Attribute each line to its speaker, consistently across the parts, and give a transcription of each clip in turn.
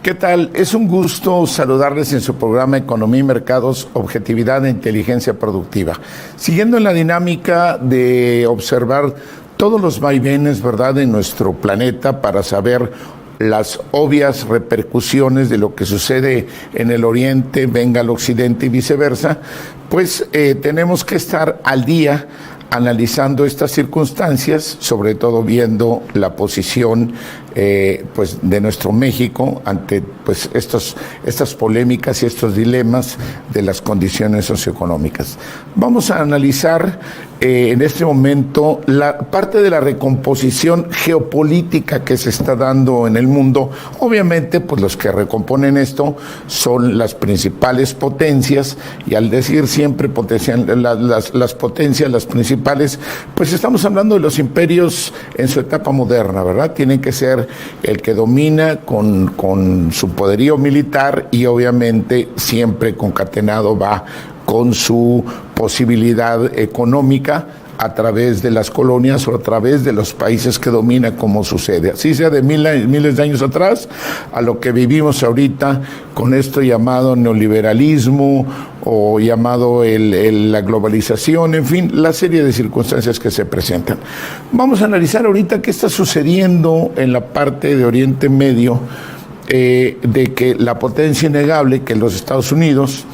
Speaker 1: ¿Qué tal? Es un gusto saludarles en su programa Economía y Mercados, Objetividad e Inteligencia Productiva. Siguiendo en la dinámica de observar todos los vaivenes, ¿verdad?, en nuestro planeta para saber las obvias repercusiones de lo que sucede en el oriente, venga al occidente y viceversa, pues tenemos que estar al día analizando estas circunstancias, sobre todo viendo la posición pues de nuestro México ante pues estas polémicas y estos dilemas de las condiciones socioeconómicas. Vamos a analizar en este momento la parte de la recomposición geopolítica que se está dando en el mundo. Obviamente, pues los que recomponen esto son las principales potencias, y al decir siempre las potencias, las principales, pues estamos hablando de los imperios en su etapa moderna, ¿verdad? Tienen que ser el que domina con su poderío militar y obviamente siempre concatenado va con su posibilidad económica a través de las colonias o a través de los países que domina, como sucede. Así sea de miles de años atrás a lo que vivimos ahorita con esto llamado neoliberalismo o llamado la globalización, en fin, la serie de circunstancias que se presentan. Vamos a analizar ahorita qué está sucediendo en la parte de Oriente Medio, de que la potencia innegable, que los Estados Unidos,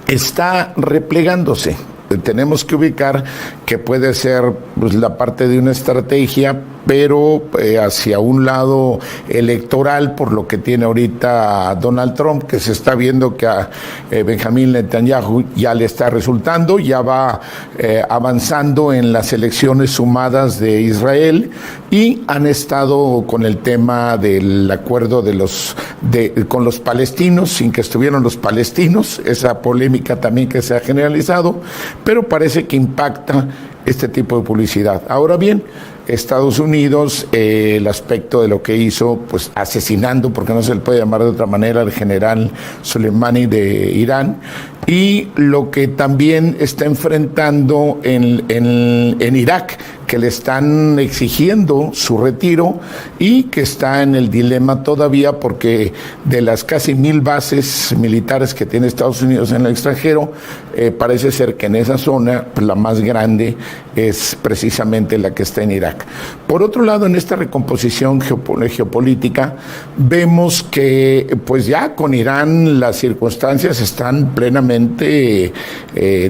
Speaker 1: está replegándose. Tenemos que ubicar que puede ser pues, la parte de una estrategia, pero hacia un lado electoral, por lo que tiene ahorita Donald Trump, que se está viendo que a Benjamín Netanyahu ya le está resultando, ya va avanzando en las elecciones sumadas de Israel, y han estado con el tema del acuerdo con los palestinos, sin que estuvieran los palestinos, esa polémica también que se ha generalizado, pero parece que impacta este tipo de publicidad. Ahora bien, Estados Unidos, el aspecto de lo que hizo, pues asesinando, porque no se le puede llamar de otra manera, al general Soleimani de Irán, y lo que también está enfrentando en Irak, que le están exigiendo su retiro y que está en el dilema todavía porque de las casi 1,000 bases militares que tiene Estados Unidos en el extranjero, parece ser que en esa zona pues, la más grande es precisamente la que está en Irak. Por otro lado, en esta recomposición geopolítica, vemos que pues ya con Irán las circunstancias están plenamente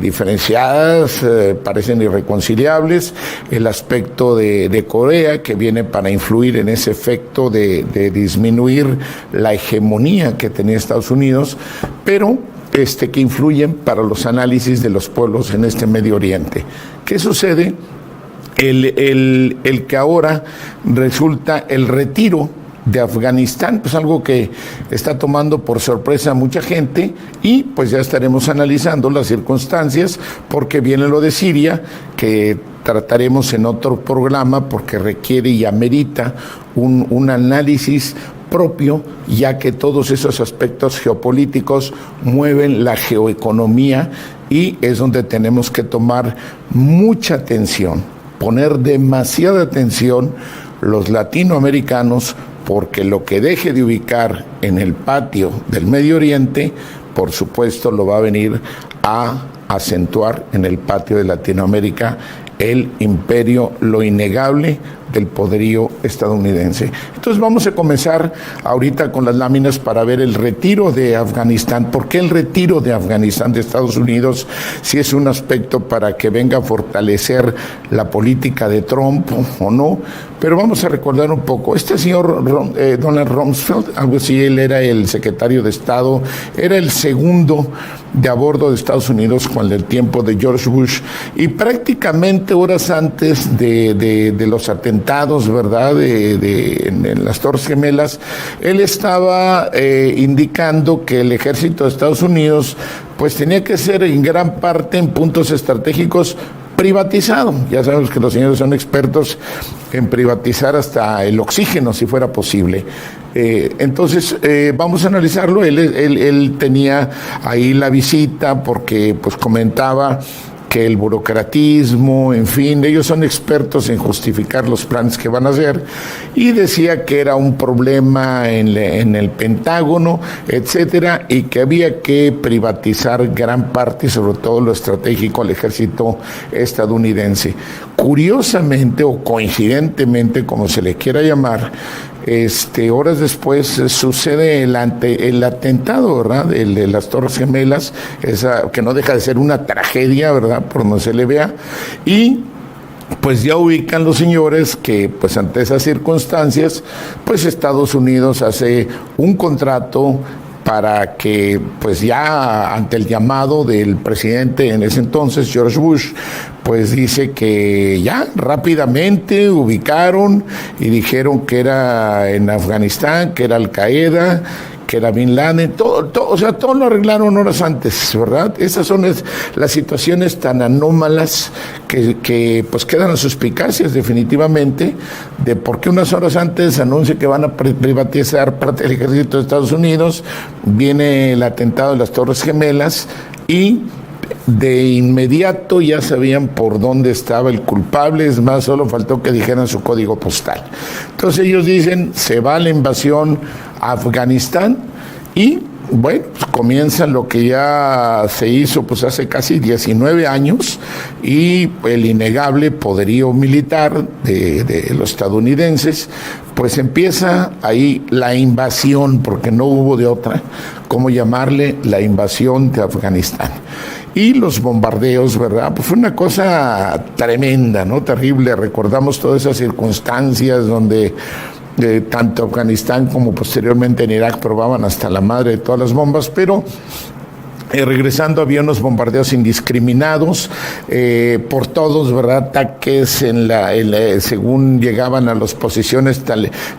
Speaker 1: diferenciadas, parecen irreconciliables. El aspecto de Corea, que viene para influir en ese efecto de disminuir la hegemonía que tenía Estados Unidos, pero que influyen para los análisis de los pueblos en este Medio Oriente. ¿Qué sucede? El que ahora resulta el retiro de Afganistán, pues algo que está tomando por sorpresa a mucha gente, y pues ya estaremos analizando las circunstancias, porque viene lo de Siria, que trataremos en otro programa porque requiere y amerita un análisis propio, ya que todos esos aspectos geopolíticos mueven la geoeconomía y es donde tenemos que tomar mucha atención, poner demasiada atención los latinoamericanos, porque lo que deje de ubicar en el patio del Medio Oriente, por supuesto, lo va a venir a acentuar en el patio de Latinoamérica el imperio, lo innegable del poderío estadounidense. Entonces vamos a comenzar ahorita con las láminas para ver el retiro de Afganistán. ¿Por qué el retiro de Afganistán de Estados Unidos? Si es un aspecto para que venga a fortalecer la política de Trump o no. Pero vamos a recordar un poco. Este señor Donald Rumsfeld, algo así, él era el secretario de Estado, era el segundo de a bordo de Estados Unidos con el tiempo de George Bush, y prácticamente horas antes de los atentados, ¿verdad?, en las Torres Gemelas, él estaba indicando que el ejército de Estados Unidos pues tenía que ser en gran parte en puntos estratégicos privatizado. Ya sabemos que los señores son expertos en privatizar hasta el oxígeno, si fuera posible. Entonces, vamos a analizarlo. Él tenía ahí la visita porque pues comentaba que el burocratismo, en fin, ellos son expertos en justificar los planes que van a hacer, y decía que era un problema en el Pentágono, etcétera, y que había que privatizar gran parte, sobre todo lo estratégico, al ejército estadounidense. Curiosamente o coincidentemente, como se le quiera llamar, horas después sucede el atentado, ¿verdad?, de las Torres Gemelas, que no deja de ser una tragedia, ¿verdad?, por donde se le vea, y pues ya ubican los señores que, pues ante esas circunstancias, pues Estados Unidos hace un contrato para que, pues ya ante el llamado del presidente en ese entonces, George Bush, pues dice que ya rápidamente ubicaron y dijeron que era en Afganistán, que era Al Qaeda, que era Bin Laden, o sea, todo lo arreglaron horas antes, ¿verdad? Esas son las situaciones tan anómalas que pues quedan a suspicacias definitivamente de por qué unas horas antes anuncia que van a privatizar parte del ejército de Estados Unidos, viene el atentado de las Torres Gemelas y de inmediato ya sabían por dónde estaba el culpable, es más, solo faltó que dijeran su código postal. Entonces ellos dicen, se va la invasión a Afganistán y, bueno, pues comienza lo que ya se hizo pues hace casi 19 años y el innegable poderío militar de los estadounidenses, pues empieza ahí la invasión, porque no hubo de otra, ¿cómo llamarle? La invasión de Afganistán. Y los bombardeos, ¿verdad? Pues fue una cosa tremenda, ¿no? Terrible. Recordamos todas esas circunstancias donde tanto Afganistán como posteriormente en Irak probaban hasta la madre de todas las bombas, pero regresando, había unos bombardeos indiscriminados por todos, ¿verdad? Ataques según llegaban a las posiciones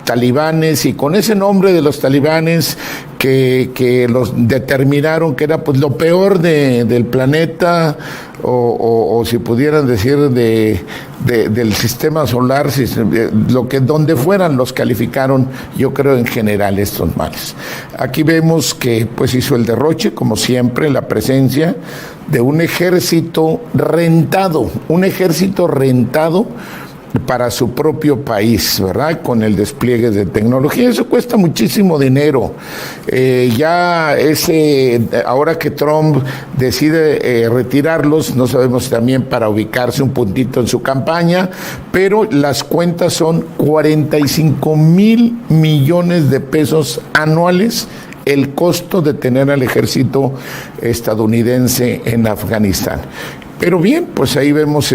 Speaker 1: talibanes, y con ese nombre de los talibanes que los determinaron que era pues lo peor del planeta, o si pudieran decir del sistema solar, donde fueran los calificaron, yo creo en general, estos males. Aquí vemos que pues hizo el derroche, como siempre, la presencia de un ejército rentado para su propio país, ¿verdad? Con el despliegue de tecnología. Eso cuesta muchísimo dinero. Ahora que Trump decide retirarlos, no sabemos también para ubicarse un puntito en su campaña, pero las cuentas son 45,000 millones de pesos anuales el costo de tener al ejército estadounidense en Afganistán. Pero bien, pues ahí vemos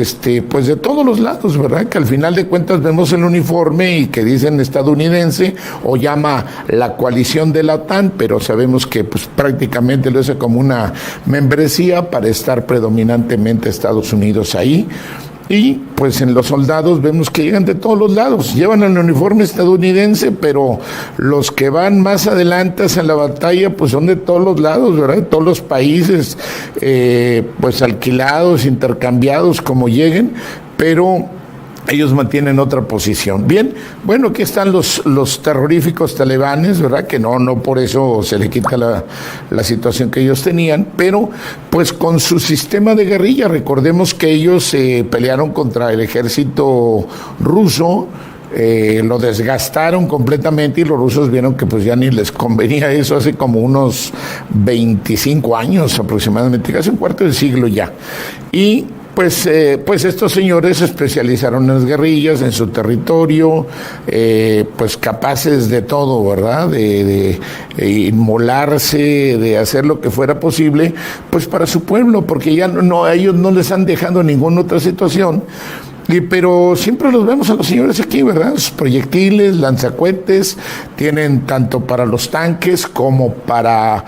Speaker 1: pues de todos los lados, ¿verdad? Que al final de cuentas vemos el uniforme y que dicen estadounidense o llama la coalición de la OTAN, pero sabemos que pues prácticamente lo hace como una membresía para estar predominantemente Estados Unidos ahí. Y pues en los soldados vemos que llegan de todos los lados, llevan el uniforme estadounidense, pero los que van más adelante en la batalla pues son de todos los lados, ¿verdad? De todos los países, pues alquilados, intercambiados, como lleguen, pero ellos mantienen otra posición. Bien, bueno, aquí están los terroríficos talibanes, ¿verdad? Que no por eso se le quita la situación que ellos tenían, pero pues con su sistema de guerrilla. Recordemos que ellos pelearon contra el ejército ruso, lo desgastaron completamente y los rusos vieron que pues ya ni les convenía eso hace como unos 25 años aproximadamente, casi un cuarto de siglo ya. Y pues estos señores se especializaron en las guerrillas, en su territorio, pues capaces de todo, ¿verdad? De inmolarse, de hacer lo que fuera posible, pues para su pueblo, porque ya a ellos no les han dejado ninguna otra situación. Pero siempre los vemos a los señores aquí, ¿verdad? Sus proyectiles, lanzacohetes, tienen tanto para los tanques como para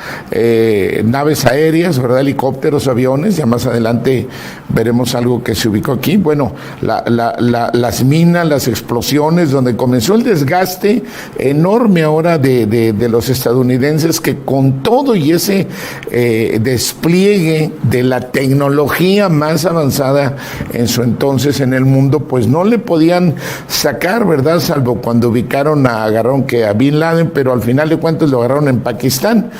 Speaker 1: naves aéreas, ¿verdad? Helicópteros, aviones. Ya más adelante veremos algo que se ubicó aquí. Bueno, las minas, las explosiones, donde comenzó el desgaste enorme ahora de los estadounidenses, que con todo y ese despliegue de la tecnología más avanzada en su entonces en el mundo, pues no le podían sacar, ¿verdad? Salvo cuando agarraron a Bin Laden, pero al final de cuentas lo agarraron en Pakistán.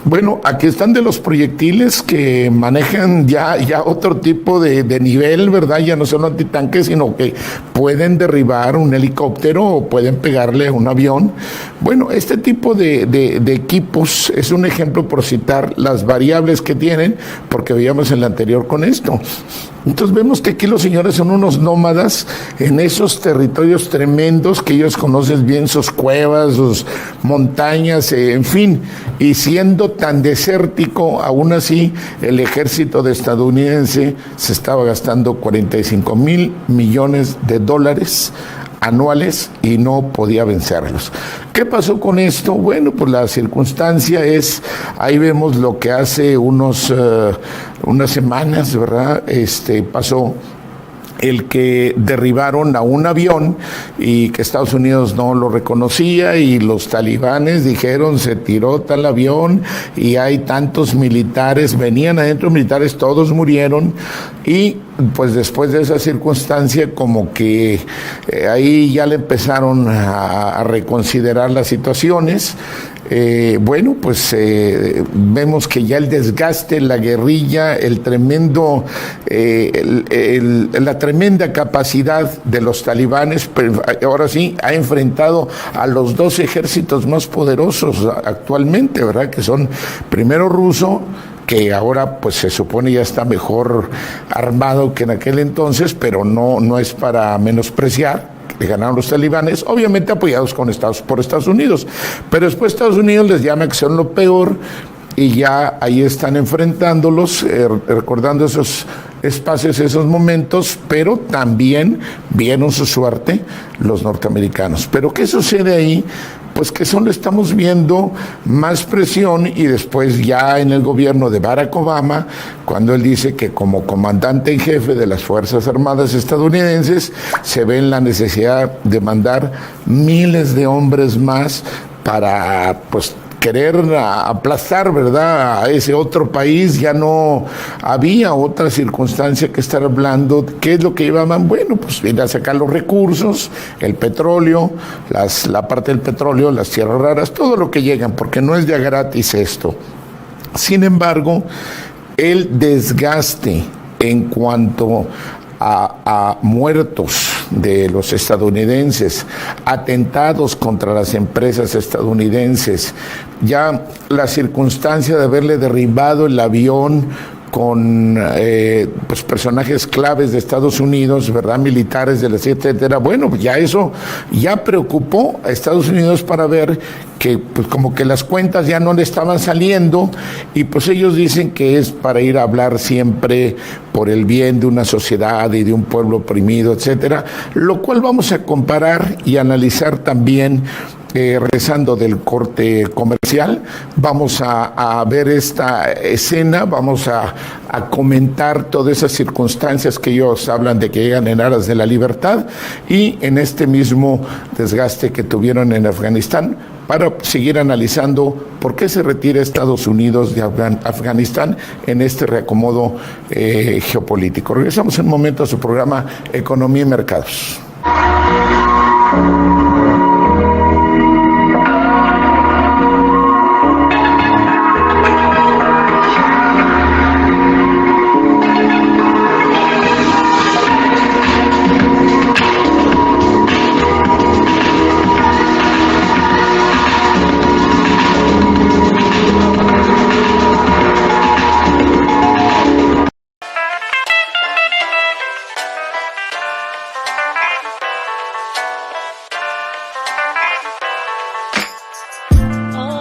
Speaker 1: Bueno, aquí están de los proyectiles que manejan ya otro tipo de nivel, ¿verdad? Ya no son antitanques, sino que pueden derribar un helicóptero o pueden pegarle a un avión. Bueno, este tipo de equipos es un ejemplo por citar las variables que tienen, porque veíamos en el anterior con esto. Entonces vemos que aquí los señores son unos nómadas en esos territorios tremendos que ellos conocen bien, sus cuevas, sus montañas, en fin, y siendo tan desértico, aún así el ejército estadounidense se estaba gastando 45 mil millones de dólares anuales y no podía vencerlos. ¿Qué pasó con esto? Bueno, pues la circunstancia es, ahí vemos lo que hace unas semanas, ¿verdad? Pasó el que derribaron a un avión y que Estados Unidos no lo reconocía y los talibanes dijeron se tiró tal avión y hay tantos militares, venían adentro militares, todos murieron y pues después de esa circunstancia como que ahí ya le empezaron a reconsiderar las situaciones. Bueno, pues vemos que ya el desgaste, la guerrilla, el tremendo, la tremenda capacidad de los talibanes, ahora sí, ha enfrentado a los dos ejércitos más poderosos actualmente, ¿verdad? Que son primero ruso, que ahora pues se supone ya está mejor armado que en aquel entonces, pero no es para menospreciar. Le ganaron los talibanes, obviamente apoyados por Estados Unidos, pero después Estados Unidos les llama que son lo peor y ya ahí están enfrentándolos, recordando esos espacios, esos momentos, pero también vieron su suerte los norteamericanos. ¿Pero qué sucede ahí? Pues que solo estamos viendo más presión y después ya en el gobierno de Barack Obama, cuando él dice que como comandante en jefe de las Fuerzas Armadas estadounidenses se ve en la necesidad de mandar miles de hombres más para pues querer aplastar, ¿verdad?, a ese otro país. Ya no había otra circunstancia que estar hablando. ¿Qué es lo que llevaban? Bueno, pues ir a sacar los recursos, el petróleo, la parte del petróleo, las tierras raras, todo lo que llegan, porque no es de a gratis esto. Sin embargo, el desgaste en cuanto a muertos de los estadounidenses, atentados contra las empresas estadounidenses, ya la circunstancia de haberle derribado el avión con pues personajes claves de Estados Unidos, ¿verdad?, militares de la etcétera. Bueno, ya eso ya preocupó a Estados Unidos para ver que pues como que las cuentas ya no le estaban saliendo y pues ellos dicen que es para ir a hablar siempre por el bien de una sociedad y de un pueblo oprimido, etcétera, lo cual vamos a comparar y analizar también. Regresando del corte comercial, vamos a ver esta escena, vamos a comentar todas esas circunstancias que ellos hablan de que llegan en aras de la libertad y en este mismo desgaste que tuvieron en Afganistán, para seguir analizando por qué se retira Estados Unidos de Afganistán en este reacomodo geopolítico. Regresamos en un momento a su programa Economía y Mercados.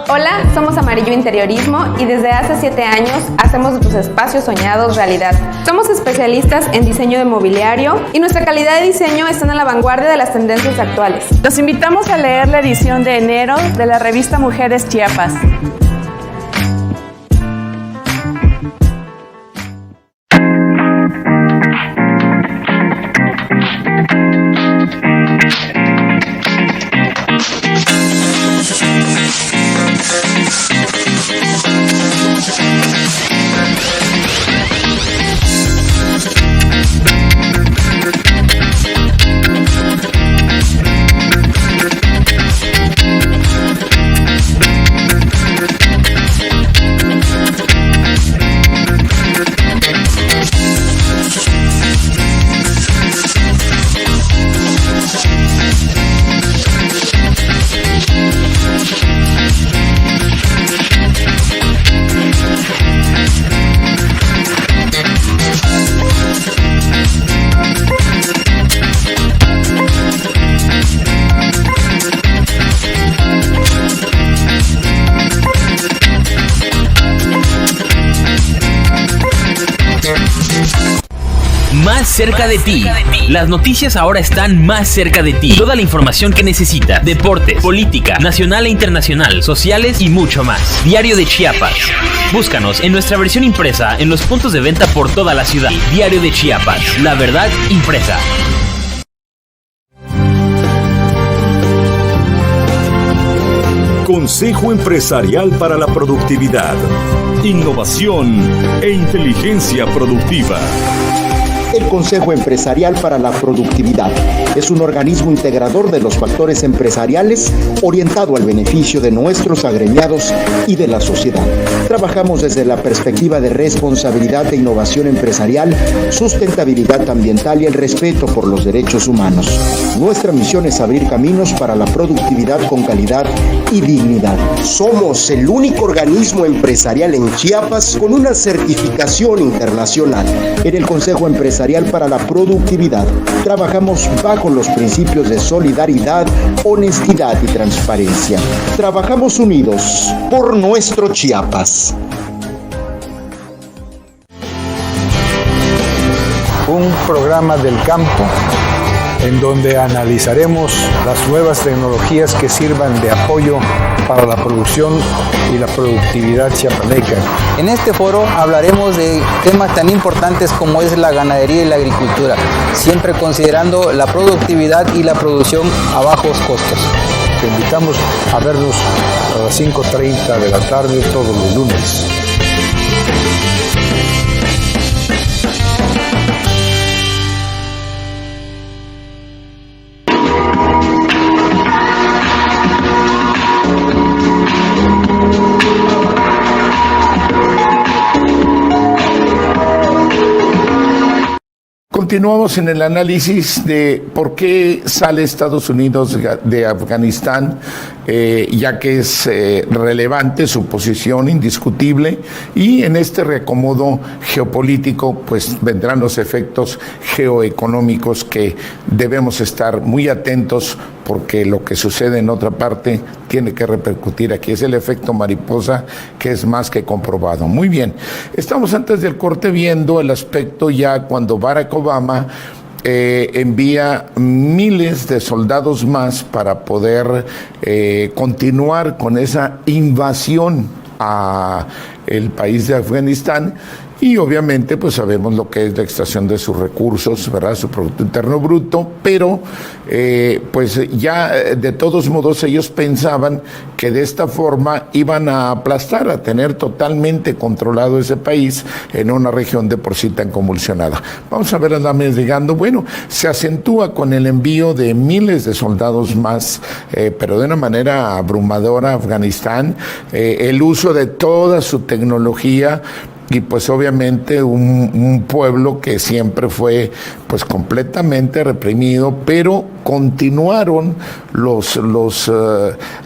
Speaker 2: Hola, somos Amarillo Interiorismo y desde hace 7 años hacemos de tus espacios soñados realidad. Somos especialistas en diseño de mobiliario y nuestra calidad de diseño está en la vanguardia de las tendencias actuales.
Speaker 3: Los invitamos a leer la edición de enero de la revista Mujeres Chiapas.
Speaker 4: cerca de ti. Las noticias ahora están más cerca de ti. Toda la información que necesitas: deportes, política, nacional e internacional, sociales y mucho más. Diario de Chiapas. Búscanos en nuestra versión impresa en los puntos de venta por toda la ciudad. Diario de Chiapas, la verdad impresa.
Speaker 5: Consejo Empresarial para la Productividad, Innovación e Inteligencia Productiva.
Speaker 6: El Consejo Empresarial para la Productividad es un organismo integrador de los factores empresariales orientado al beneficio de nuestros agremiados y de la sociedad. Trabajamos desde la perspectiva de responsabilidad e innovación empresarial, sustentabilidad ambiental y el respeto por los derechos humanos. Nuestra misión es abrir caminos para la productividad con calidad y dignidad. Somos el único organismo empresarial en Chiapas con una certificación internacional. En el Consejo Empresarial para la Productividad trabajamos bajo los principios de solidaridad, honestidad y transparencia. Trabajamos unidos por nuestro Chiapas.
Speaker 7: Un programa del campo en donde analizaremos las nuevas tecnologías que sirvan de apoyo para la producción y la productividad chiapaneca.
Speaker 8: En este foro hablaremos de temas tan importantes como es la ganadería y la agricultura, siempre considerando la productividad y la producción a bajos costos.
Speaker 7: Te invitamos a vernos a las 5:30 de la tarde todos los lunes.
Speaker 1: Continuamos en el análisis de por qué sale Estados Unidos de Afganistán, ya que es relevante su posición indiscutible, y en este reacomodo geopolítico pues vendrán los efectos geoeconómicos que debemos estar muy atentos, porque lo que sucede en otra parte tiene que repercutir aquí. Es el efecto mariposa, que es más que comprobado. Muy bien, estamos antes del corte viendo el aspecto ya cuando Barack Obama envía miles de soldados más para poder continuar con esa invasión a el país de Afganistán. Y obviamente pues sabemos lo que es la extracción de sus recursos, ¿verdad? Su Producto Interno Bruto, pero pues ya de todos modos ellos pensaban que de esta forma iban a aplastar, a tener totalmente controlado ese país en una región de por sí tan convulsionada. Vamos a ver a Dames llegando. Bueno, se acentúa con el envío de miles de soldados más, pero de una manera abrumadora a Afganistán, el uso de toda su tecnología, y pues obviamente un pueblo que siempre fue pues completamente reprimido, pero continuaron los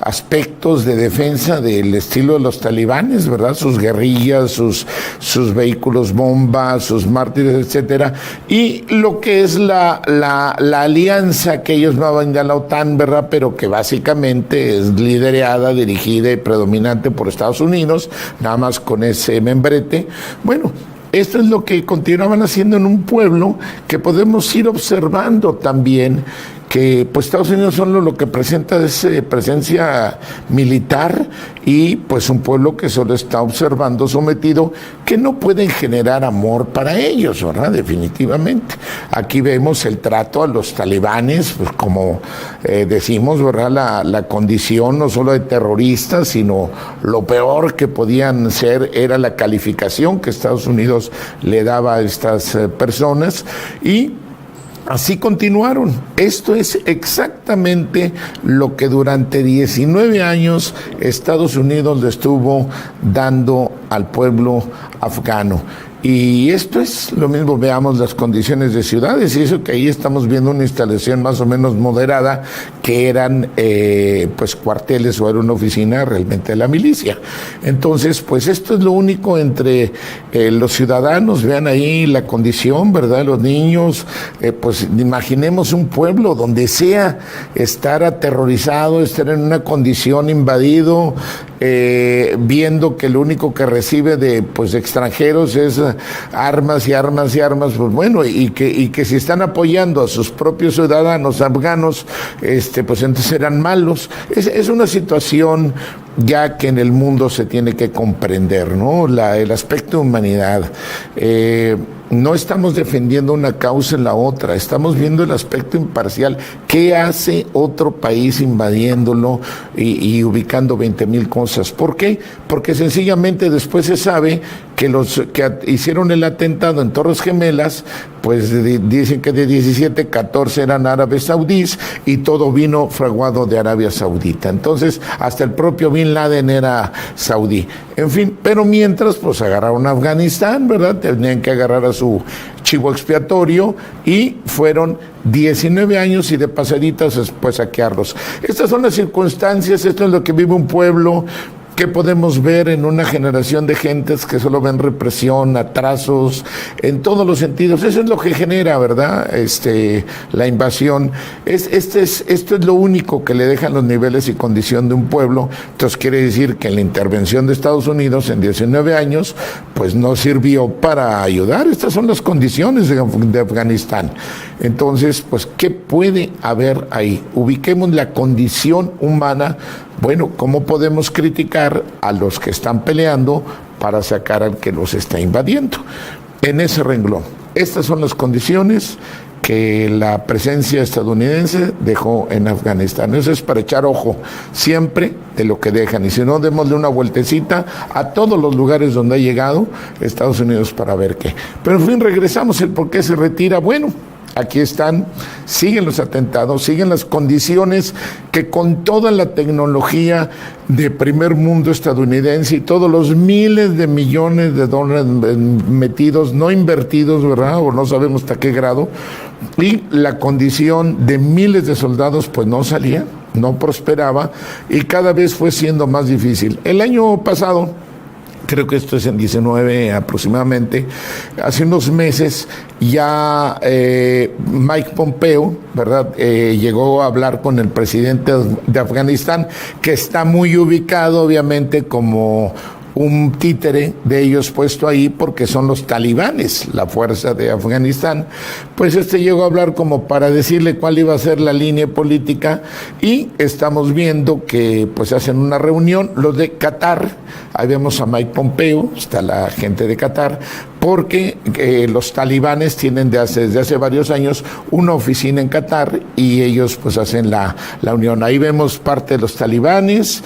Speaker 1: aspectos de defensa del estilo de los talibanes, ¿verdad? Sus guerrillas, sus vehículos bomba, sus mártires, etcétera, y lo que es la alianza que ellos llamaban ya la OTAN, ¿verdad? Pero que básicamente es liderada, dirigida y predominante por Estados Unidos, nada más con ese membrete. Bueno, esto es lo que continuaban haciendo en un pueblo que podemos ir observando también, que pues Estados Unidos solo lo que presenta es presencia militar, y pues un pueblo que solo está observando, sometido, que no pueden generar amor para ellos, ¿verdad? Definitivamente. Aquí vemos el trato a los talibanes, pues como decimos, ¿verdad? La condición no solo de terroristas, sino lo peor que podían ser era la calificación que Estados Unidos le daba a estas personas, y así continuaron. Esto es exactamente lo que durante 19 años Estados Unidos le estuvo dando al pueblo afgano. Y esto es lo mismo, veamos las condiciones de ciudades, y eso que ahí estamos viendo una instalación más o menos moderada, que eran pues cuarteles o era una oficina realmente de la milicia. Entonces, pues esto es lo único entre los ciudadanos, vean ahí la condición, ¿verdad? Los niños, pues imaginemos un pueblo donde sea estar aterrorizado, estar en una condición invadido, viendo que lo único que recibe de extranjeros es armas y armas y armas, pues bueno, y que si están apoyando a sus propios ciudadanos afganos, pues entonces eran malos. Es una situación ya que en el mundo se tiene que comprender, ¿no? El aspecto de humanidad. No estamos defendiendo una causa en la otra, estamos viendo el aspecto imparcial. ¿Qué hace otro país invadiéndolo y ubicando 20,000 cosas? ¿Por qué? Porque sencillamente después se sabe que los que hicieron el atentado en Torres Gemelas, pues dicen que de 17, 14 eran árabes saudíes y todo vino fraguado de Arabia Saudita. Entonces, hasta el propio Bin Laden era saudí. En fin, pero mientras, pues agarraron a Afganistán, ¿verdad? Tenían que agarrar a su chivo expiatorio y fueron 19 años y de pasaditas después saquearlos. Estas son las circunstancias, esto es lo que vive un pueblo. ¿Qué podemos ver en una generación de gentes que solo ven represión, atrasos, en todos los sentidos? Eso es lo que genera, ¿verdad? La invasión. Esto es lo único que le dejan los niveles y condición de un pueblo. Entonces quiere decir que la intervención de Estados Unidos en 19 años, pues no sirvió para ayudar. Estas son las condiciones de Afganistán. Entonces, pues, ¿qué puede haber ahí? Ubiquemos la condición humana. Bueno, ¿cómo podemos criticar a los que están peleando para sacar al que los está invadiendo? En ese renglón, estas son las condiciones que la presencia estadounidense dejó en Afganistán. Eso es para echar ojo siempre de lo que dejan. Y si no, démosle una vueltecita a todos los lugares donde ha llegado Estados Unidos para ver qué. Pero en fin, regresamos el por qué se retira. Bueno, aquí están, siguen los atentados, siguen las condiciones que con toda la tecnología de primer mundo estadounidense y todos los miles de millones de dólares metidos, no invertidos, ¿verdad? O no sabemos hasta qué grado, y la condición de miles de soldados pues no salía, no prosperaba y cada vez fue siendo más difícil. El año pasado, creo que esto es en 19 aproximadamente, hace unos meses ya Mike Pompeo, ¿verdad? Llegó a hablar con el presidente de Afganistán, que está muy ubicado obviamente como un títere de ellos puesto ahí porque son los talibanes, la fuerza de Afganistán. Pues llegó a hablar como para decirle cuál iba a ser la línea política y estamos viendo que pues hacen una reunión, los de Qatar, ahí vemos a Mike Pompeo, está la gente de Qatar, porque los talibanes tienen desde hace varios años una oficina en Qatar y ellos pues hacen la unión. Ahí vemos parte de los talibanes,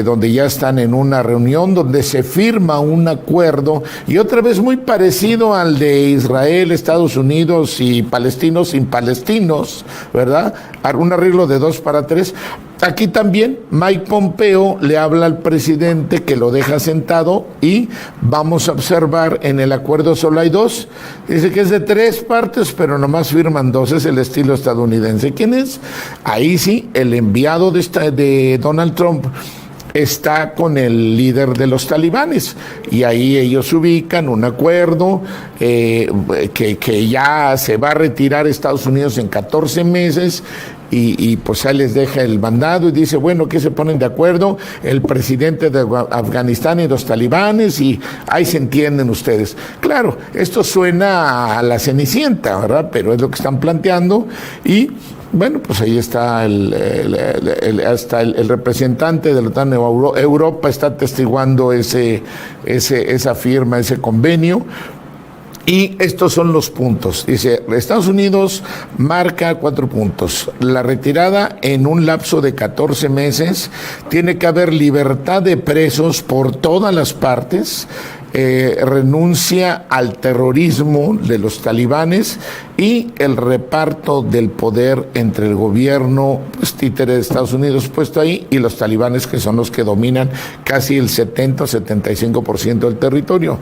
Speaker 1: donde ya están en una reunión, donde se firma un acuerdo, y otra vez muy parecido al de Israel, Estados Unidos y palestinos sin palestinos, ¿verdad? Un arreglo de 2-3. Aquí también Mike Pompeo le habla al presidente que lo deja sentado y vamos a observar en el acuerdo solo hay 2. Dice que es de 3 partes, pero nomás firman 2, es el estilo estadounidense. ¿Quién es? Ahí sí, el enviado de Donald Trump está con el líder de los talibanes y ahí ellos ubican un acuerdo que ya se va a retirar Estados Unidos en 14 meses y pues ahí les deja el mandado y dice, bueno, que se ponen de acuerdo el presidente de Afganistán y los talibanes y ahí se entienden ustedes. Claro, esto suena a la Cenicienta, ¿verdad? Pero es lo que están planteando y bueno, pues ahí está hasta el representante de la OTAN Europa está atestiguando esa firma, ese convenio. Y estos son los puntos. Dice, Estados Unidos marca 4 puntos. La retirada en un lapso de 14 meses. Tiene que haber libertad de presos por todas las partes. Renuncia al terrorismo de los talibanes y el reparto del poder entre el gobierno títere de Estados Unidos puesto ahí y los talibanes, que son los que dominan casi el 70-75% del territorio.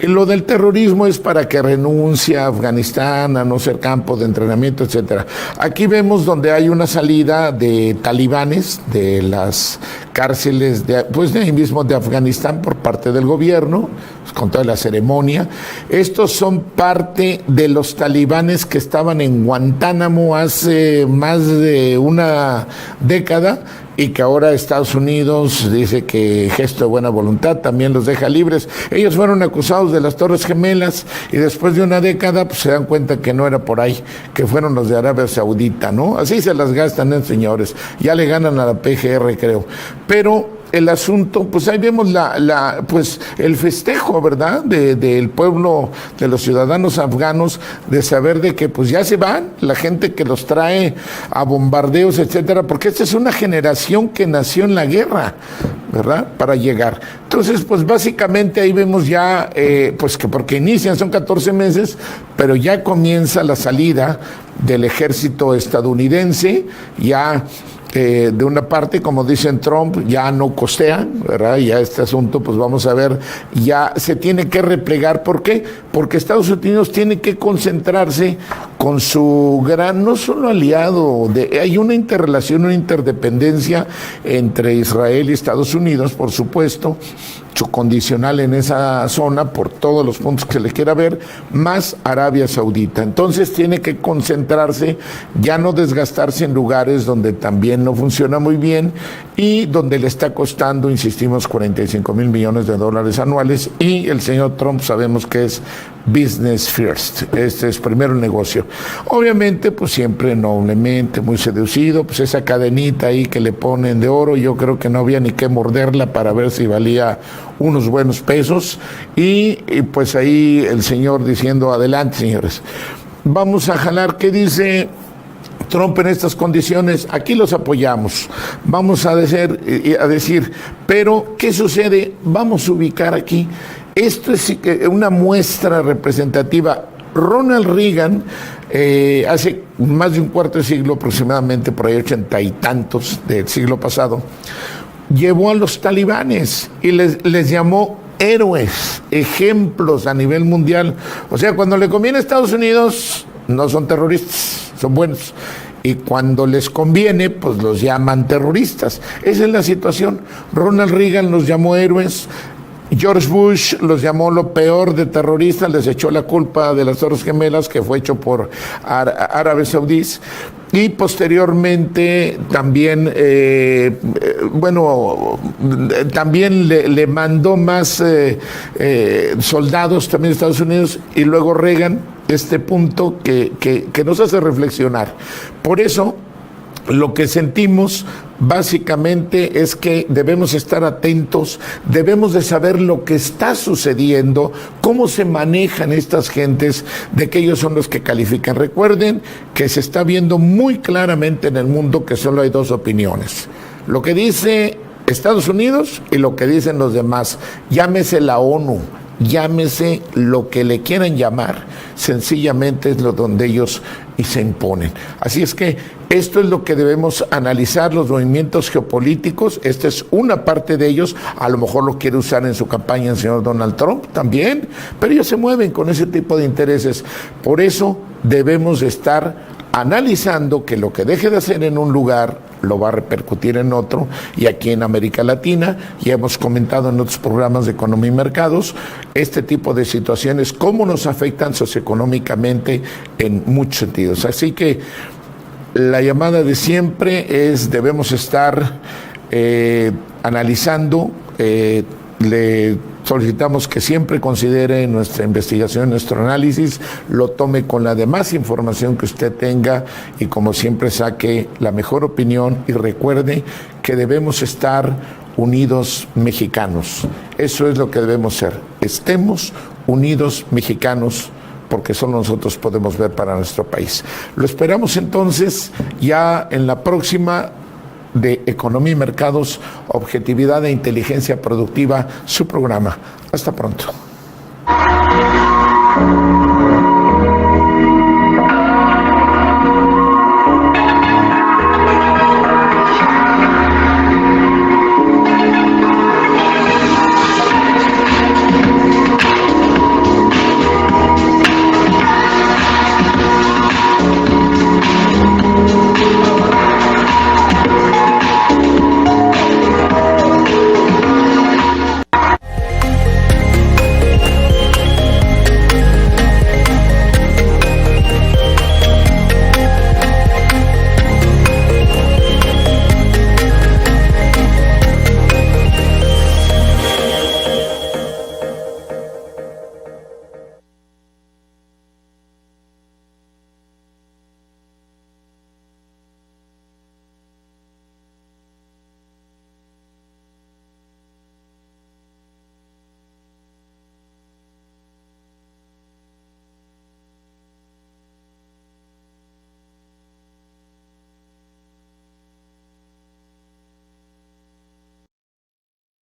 Speaker 1: Y lo del terrorismo es para que renuncie a Afganistán, a no ser campo de entrenamiento, etcétera. Aquí vemos donde hay una salida de talibanes de las cárceles de ahí mismo de Afganistán por parte del gobierno, con toda la ceremonia. Estos son parte de los talibanes que estaban en Guantánamo hace más de una década y que ahora Estados Unidos dice que gesto de buena voluntad también los deja libres. Ellos fueron acusados de las Torres Gemelas y después de una década pues se dan cuenta que no era por ahí, que fueron los de Arabia Saudita, ¿no? Así se las gastan, señores. Ya le ganan a la PGR, creo. Pero el asunto, pues ahí vemos pues el festejo, ¿verdad?, del pueblo, de los ciudadanos afganos, de saber de que pues ya se van, la gente que los trae a bombardeos, etcétera, porque esta es una generación que nació en la guerra, ¿verdad?, para llegar. Entonces, pues básicamente ahí vemos ya, pues que porque inician, son 14 meses, pero ya comienza la salida del ejército estadounidense, ya de una parte, como dicen Trump, ya no costean, ¿verdad? Ya este asunto, pues vamos a ver, ya se tiene que replegar. ¿Por qué? Porque Estados Unidos tiene que concentrarse con su gran, no solo aliado, hay una interrelación, una interdependencia entre Israel y Estados Unidos, por supuesto, su condicional en esa zona por todos los puntos que se le quiera ver, más Arabia Saudita. Entonces tiene que concentrarse, ya no desgastarse en lugares donde también no funciona muy bien y donde le está costando, insistimos, 45 mil millones de dólares anuales, y el señor Trump sabemos que es business first, este es primero el negocio. Obviamente, pues siempre noblemente, muy seducido, pues esa cadenita ahí que le ponen de oro, yo creo que no había ni que morderla para ver si valía unos buenos pesos, y pues ahí el señor diciendo, adelante señores, vamos a jalar. ¿Qué dice Trump en estas condiciones? Aquí los apoyamos, vamos a decir, pero ¿qué sucede? Vamos a ubicar aquí, esto es una muestra representativa. Ronald Reagan, hace más de un cuarto de siglo, aproximadamente por ahí 80 y tantos del siglo pasado, llevó a los talibanes y les llamó héroes, ejemplos a nivel mundial. O sea, cuando le conviene a Estados Unidos, no son terroristas, son buenos. Y cuando les conviene, pues los llaman terroristas. Esa es la situación. Ronald Reagan los llamó héroes. George Bush los llamó lo peor de terroristas, les echó la culpa de las Torres Gemelas, que fue hecho por árabes saudíes, y posteriormente también, también le mandó más soldados también a Estados Unidos, y luego Reagan, este punto que nos hace reflexionar. Por eso, lo que sentimos básicamente es que debemos estar atentos, debemos de saber lo que está sucediendo, cómo se manejan estas gentes, de que ellos son los que califican. Recuerden que se está viendo muy claramente en el mundo que solo hay dos opiniones: lo que dice Estados Unidos y lo que dicen los demás. Llámese la ONU, llámese lo que le quieran llamar, sencillamente es lo donde ellos se imponen. Así es que esto es lo que debemos analizar, los movimientos geopolíticos. Esta es una parte de ellos. A lo mejor lo quiere usar en su campaña el señor Donald Trump también, pero ellos se mueven con ese tipo de intereses. Por eso debemos estar analizando que lo que deje de hacer en un lugar lo va a repercutir en otro, y aquí en América Latina, ya hemos comentado en otros programas de economía y mercados, este tipo de situaciones, cómo nos afectan socioeconómicamente en muchos sentidos. Así que la llamada de siempre es, debemos estar analizando, le solicitamos que siempre considere nuestra investigación, nuestro análisis, lo tome con la demás información que usted tenga, y como siempre saque la mejor opinión, y recuerde que debemos estar unidos mexicanos. Eso es lo que debemos ser. Estemos unidos mexicanos, porque solo nosotros podemos ver para nuestro país. Lo esperamos entonces ya en la próxima de Economía y Mercados, Objetividad e Inteligencia Productiva, su programa. Hasta pronto.